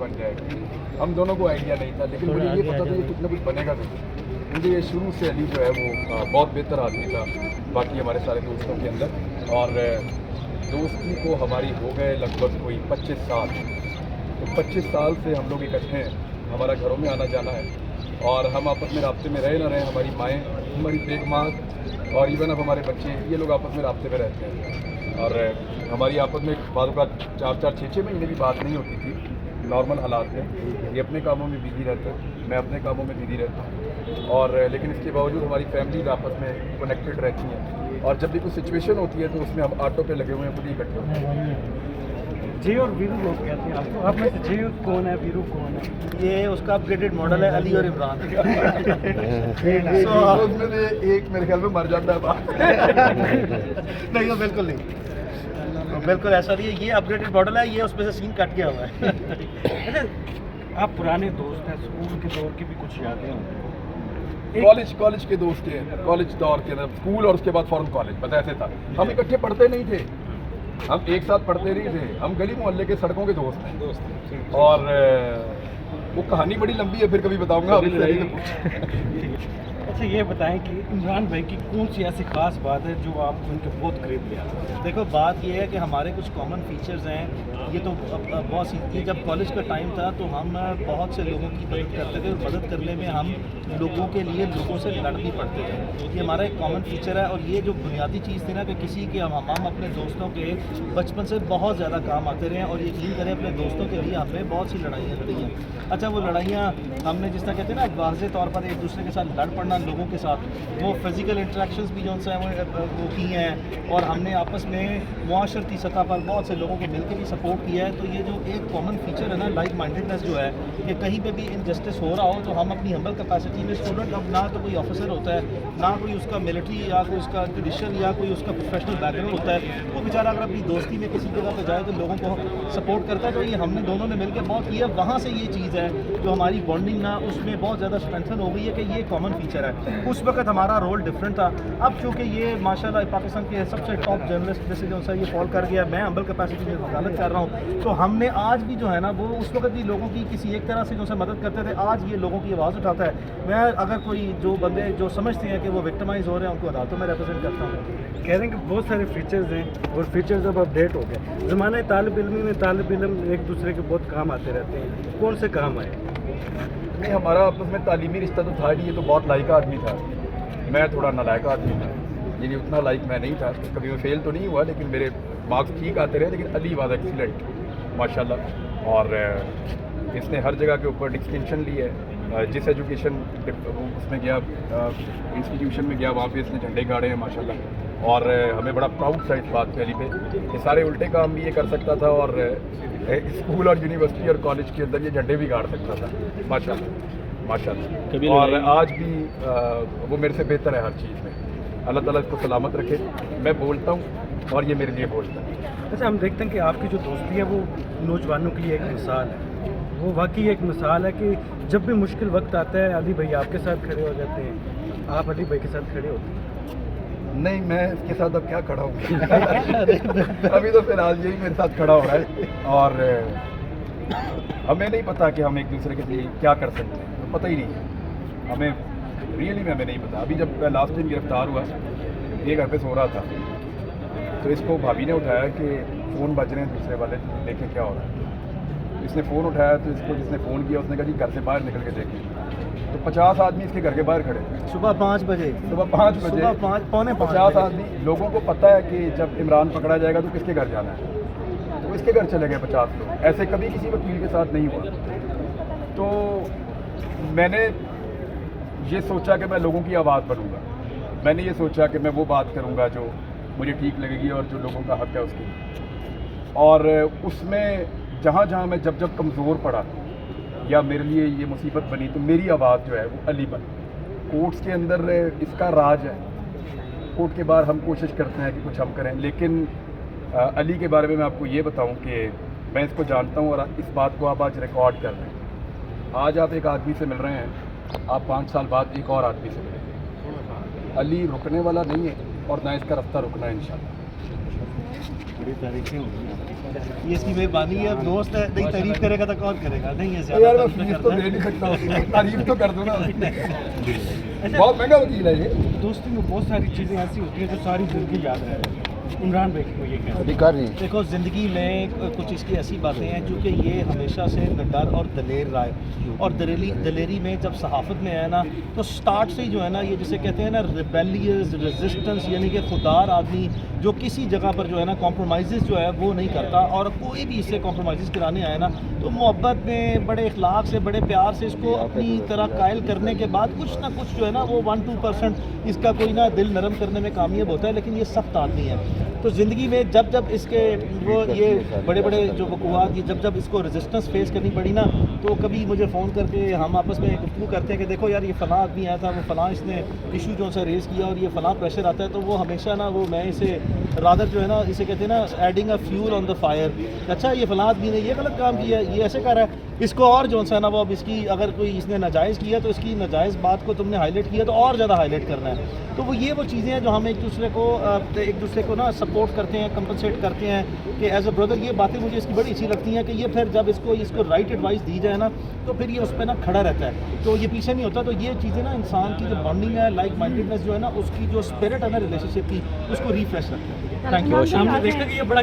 बन जाएगा। हम दोनों को आइडिया नहीं था, लेकिन मुझे ये पता था ये कुछ ना कुछ बनेगा ज़रूर। मुझे ये शुरू से अली जो है वो बहुत बेहतर आदमी था बाकी हमारे सारे दोस्तों के अंदर, और दोस्ती को हमारी हो गए लगभग कोई 25 साल। तो 25 साल से हम लोग इकट्ठे हैं, हमारा घरों में आना जाना है, और हम आपस में राब्ते में रहे ना रहे, हमारी माएँ, हमारी बेगमाँ और इवन अब हमारे बच्चे, ये लोग आपस में राब्ते में रहते हैं। और हमारी आपस में बातों का 4-4, 6-6 महीने भी बात नहीं होती थी नॉर्मल हालात में। ये अपने कामों में बिजी रहता है, मैं अपने कामों में बिजी रहता हूँ, और लेकिन इसके बावजूद हमारी फैमिलीज आपस में कनेक्टेड रहती हैं, और जब भी कोई सिचुएशन होती है तो उसमें हम ऑटो पे लगे हुए हैं, खुद ही इकट्ठे होते हैं। जे और वीरू लोग कहते हैं आपको, आप में से जे कौन है, वीरू कौन है? ये उसका अपग्रेडेड मॉडल है, अली और इमरान। उसमें से एक मेरे ख्याल में मर जाता है। नहीं वो बिल्कुल नहीं, बिल्कुल ऐसा नहीं है, ये अपग्रेडेड मॉडल है, ये उसमें से सीन कट गया हुआ है। अच्छा, आप पुराने दोस्त हैं, स्कूल के दौर की भी कुछ यादें होंगी? कॉलेज के दोस्त थे, कॉलेज दौर के अंदर, स्कूल और उसके बाद फौरन कॉलेज, पता ऐसे था। हम इकट्ठे पढ़ते नहीं थे, हम एक साथ पढ़ते नहीं थे, हम गली मोहल्ले के सड़कों के दोस्त हैं। और वो कहानी बड़ी लंबी है, फिर कभी बताऊंगा। अच्छा, ये बताएं कि इमरान भाई की कौन सी ऐसी खास बात है जो आपको उनके बहुत करीब ले आती है? देखो बात ये है कि हमारे कुछ कॉमन फीचर्स हैं, ये तो बहुत सी, जब कॉलेज का टाइम था तो हम बहुत से लोगों की मदद करते थे, और मदद करने में हम लोगों के लिए लोगों से लड़ भी पड़ते थे। ये हमारा एक कॉमन फीचर है, और ये जो बुनियादी चीज़ थी ना कि किसी के हम अपने दोस्तों के बचपन से बहुत ज़्यादा काम आते रहे हैं, और यकीन करें अपने दोस्तों के लिए हमने बहुत सी लड़ाइयाँ लड़ी हैं। अच्छा, वो लड़ाइयाँ हमने जिस तरह कहते हैं ना वाज़े तौर पर एक दूसरे के साथ लड़ पड़ना लोगों के साथ, वो फिज़िकल इंटरेक्शंस भी जो उनसे वो की हैं, और हमने आपस में मुआशरती सतह पर बहुत से लोगों को मिलकर भी सपोर्ट किया है। तो ये जो एक कॉमन फीचर है ना, लाइक माइंडेडनेस जो है, कि कहीं पे भी इनजस्टिस हो रहा हो तो हम अपनी हम्बल कैपेसिटी में, स्टूडेंट अब ना तो कोई ऑफिसर होता है, ना कोई उसका मिलिट्री या कोई उसका जुडिशल या कोई उसका प्रोफेशनल बैकग्राउंड होता है, वो बेचारा अगर अपनी दोस्ती में किसी जगह पर जाए तो लोगों को सपोर्ट करता है। तो ये हमने दोनों ने मिलकर बहुत किया, वहाँ से ये चीज़ है जो हमारी बॉन्डिंग ना उसमें बहुत ज़्यादा स्ट्रेंथन हो गई है कि ये कॉमन फीचर है। उस वक्त हमारा रोल डिफरेंट था, अब चूँकि ये माशाल्लाह पाकिस्तान के सबसे टॉप जर्नलिस्ट जैसे जो सा ये फॉल कर गया, मैं हम्बल कैपेसिटी में वकालत कर रहा हूँ, तो हमने आज भी जो है ना वो उस वक्त भी लोगों की किसी एक तरह से जो मदद करते थे, आज ये लोगों की आवाज़ उठाता है। मैं अगर कोई जो बंदे जो समझते हैं कि वो विक्टिमाइज हो रहे हैं, उनको अदालतों में रिप्रेजेंट करता हूँ। कह रहे हैं कि बहुत सारे फीचर्स हैं, और फीचर्स अब अपडेट हो गए। ज़माने तालिब इल्मी में तालिब इल्म एक दूसरे के बहुत काम आते रहते हैं, कौन से काम आए? नहीं, हमारा आपस में तालीमी रिश्ता तो था ही, ये तो बहुत लायक आदमी था, मैं थोड़ा नालायक आदमी था, यानी उतना लाइक मैं नहीं था, कभी मैं फेल तो नहीं हुआ, लेकिन मेरे मार्क्स ठीक आते रहे, लेकिन अली वाज एक्सीलेंट माशाल्लाह। और इसने हर जगह के ऊपर डिस्टिंक्शन ली है, जिस एजुकेशन उसमें गया, इंस्टीट्यूशन में गया, वहाँ पे इसने झंडे गाड़े हैं माशाल्लाह, और हमें बड़ा प्राउड था इस बात पे अली पे। ये सारे उल्टे काम भी ये कर सकता था, और स्कूल और यूनिवर्सिटी और कॉलेज के अंदर ये झंडे भी गाड़ सकता था माशाल्लाह। और आज भी वो मेरे से बेहतर है हर चीज़ में, अल्लाह ताला इसको सलामत रखे। मैं बोलता हूँ और ये मेरे लिए बोलता है। अच्छा, हम देखते हैं कि आपकी जो दोस्ती है वो नौजवानों के लिए एक मिसाल है, वो वाकई एक मिसाल है कि जब भी मुश्किल वक्त आता है अली भाई आपके साथ खड़े हो जाते हैं, आप अली भाई के साथ खड़े होते हैं? नहीं, मैं इसके साथ अब क्या खड़ा हूँ। अभी तो फिलहाल यही मेरे साथ खड़ा हो रहा है, और हमें नहीं पता कि हम एक दूसरे के लिए क्या कर सकते हैं, तो पता ही नहीं है हमें, रियली में हमें नहीं पता। अभी जब लास्ट टाइम गिरफ्तार हुआ, ये घर पे सो रहा था, तो इसको भाभी ने उठाया कि फ़ोन बज रहे हैं दूसरे वाले, देखें क्या हो रहा है। इसने फ़ोन उठाया तो इसको जिसने फ़ोन किया उसने कहा जी घर से बाहर निकल के देखें, तो 50 आदमी इसके घर के बाहर खड़े थे। सुबह 5 बजे, सुबह 5 बजे, सुबह 5 पौने 50 आदमी। लोगों को पता है कि जब इमरान पकड़ा जाएगा तो किसके घर जाना है, तो इसके घर चले गए 50 लोग। ऐसे कभी किसी वकील के साथ नहीं हुआ। तो मैंने ये सोचा कि मैं लोगों की आवाज़ बनूंगा, मैंने ये सोचा कि मैं वो बात करूंगा जो मुझे ठीक लगेगी और जो लोगों का हक है उसकी। और उसमें जहाँ जहाँ मैं जब कमज़ोर पड़ा या मेरे लिए ये मुसीबत बनी, तो मेरी आवाज़ जो है वो अली बन। कोर्ट्स के अंदर इसका राज है, कोर्ट के बाहर हम कोशिश करते हैं कि कुछ हम करें, लेकिन अली के बारे में मैं आपको ये बताऊं कि मैं इसको जानता हूं, और इस बात को आप आज रिकॉर्ड कर रहे हैं। आज आप एक आदमी से मिल रहे हैं, आप 5 साल बाद एक और आदमी से मिलेंगे। अली रुकने वाला नहीं है, और ना इसका रास्ता रुकना है इंशाल्लाह। बड़ी तारीफें होंगी, ये इसकी मेहरबानी है। अब दोस्त है, नहीं तारीफ करेगा तो कौन करेगा, नहीं है तो यार ज़्यादा मैं तारीफें फीस तो करता दे है। नहीं सकता उसको, तारीफ तो कर दो ना। बहुत महंगा वकील है ये। दोस्ती में बहुत सारी चीज़ें ऐसी होती हैं जो सारी ज़िंदगी याद रह जाती हैं। इमरान भाई को ये कहते अभी कर रही हैं। देखो ज़िंदगी में कुछ इसकी ऐसी बातें हैं जो कि ये हमेशा से निडर और दलेर रहा है, और दलेरी में जब सहाफ़त में है ना, तो स्टार्ट से ही जो है ना, ये जिसे कहते हैं ना रिबेलियस रेजिस्टेंस, यानी कि खुदार आदमी जो किसी जगह पर जो है ना कॉम्प्रोमाइज़ जो है वो नहीं करता, और कोई भी इससे कॉम्प्रोमाइज़ कराने आए ना तो मोहब्बत में बड़े इखलाक से, बड़े प्यार से इसको अपनी तरह कायल करने के बाद कुछ ना कुछ जो है ना वो 1-2% इसका कोई ना दिल नरम करने में कामयाब होता है, लेकिन ये सख्त आदमी है। तो ज़िंदगी में जब जब इसके वो ये बड़े बड़े जो वक़ुआत, ये जब जब इसको रेजिस्टेंस फेस करनी पड़ी ना, तो कभी मुझे फ़ोन करके हम आपस में गुफ्तगू करते हैं कि देखो यार ये फ़लाँ आदमी आया था, वो फ़लाँ इसने इशू जो सा रेज़ किया और ये फ़लाँ प्रेशर आता है, तो वो हमेशा ना वो मैं इसे रादर जो है ना, इसे कहते हैं ना adding a fuel on the fire. अच्छा ये फ़लाँ आदमी ने ये गलत काम किया है, ये ऐसे कर रहा है, इसको और जो है ना वो अब इसकी अगर कोई इसने नाजायज़ किया तो इसकी नाजायज़ बात को तुमने हाईलाइट किया तो और ज़्यादा हाईलाइट करना है। तो वो ये वो चीज़ें हैं जो हम एक दूसरे को ना सपोर्ट करते हैं, कंपनसेट करते हैं कि एज अ ब्रदर। ये बातें मुझे इसकी बड़ी अच्छी लगती हैं कि ये फिर जब इसको राइट एडवाइस दी जाए ना तो फिर ये उस पर ना खड़ा रहता है, तो ये पीछे नहीं होता। तो ये चीज़ें ना इंसान की जो बॉन्डिंग है, लाइक माइंडेडनेस जो है ना, उसकी जो स्पिरिट है ना रिलेशनशिप की, उसको रिफ्रेश रखता है। Thank you. हैं। हमने देखा कि ये बड़ा